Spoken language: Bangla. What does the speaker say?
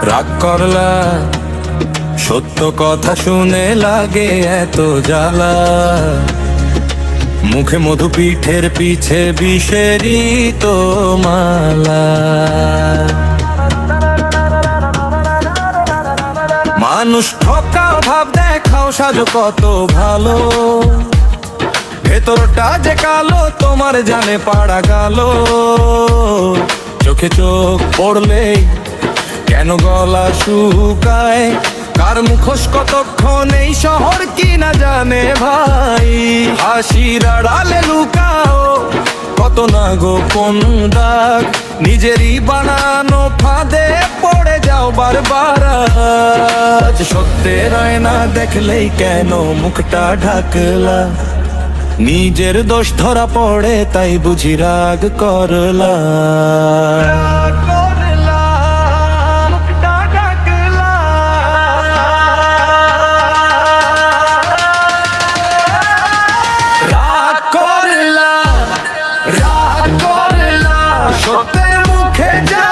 রাগ করলা সত্য কথা শুনে লাগে এত জ্বালা, মুখে মধু পিঠের পিছে বিষেরই তো মালা। মানুষ ঠকাও ভাব দেখাও সাজো কত ভালো, ভেতরটা যে কালো তোমার জানে পাড়া গেল। চোখে চোখ পড়লেই কেন গলা শুকায়, কার মুখোশ কতক্ষণ এই শহর কি না জানে ভাই। হাসির আড়ালে লুকাও কত না গোপন দাগ, নিজেরই বানানো ফাঁদে পড়ে যাও বারবার। আজ সত্যের আয়না দেখলেই কেন মুখটা ঢাকলা, নিজের দোষ ধরা পড়ে তাই বুঝি রাগ করলা। সত্যের মুখে যা